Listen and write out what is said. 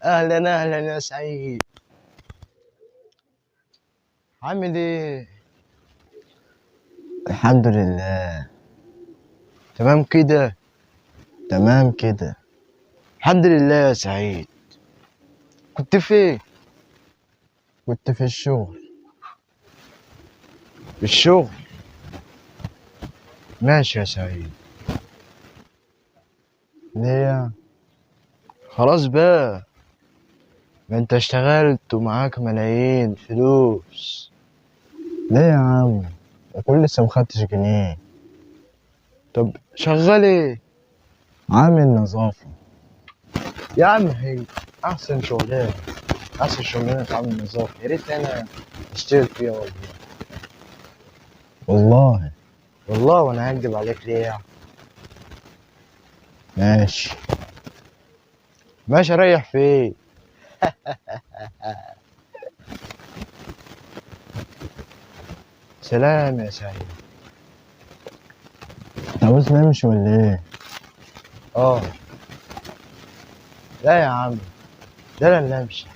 اهلا اهلا يا سعيد. عامل ايه؟ الحمد لله. تمام كده. تمام كده. الحمد لله يا سعيد. كنت فين؟ كنت في الشغل. في الشغل. ماشي يا سعيد. ليه؟ خلاص بقى، ما انت اشتغلت ومعاك ملايين فلوس. ليه يا عم؟ أكون لسه مخدتش جنيه. طب شغال ايه؟ عامل نظافة. يا عم هي احسن شغلانه، احسن شغلانه في عامل نظافه، يا ريت انا اشتغل فيها والله. والله. والله وانا هكدب عليك ليه يعني؟ ماشي. ماشي اريح فين؟ سلام يا سعيد. عاوز نمشي ولا ايه؟ اه. لا يا عم، ده انا اللي امشي.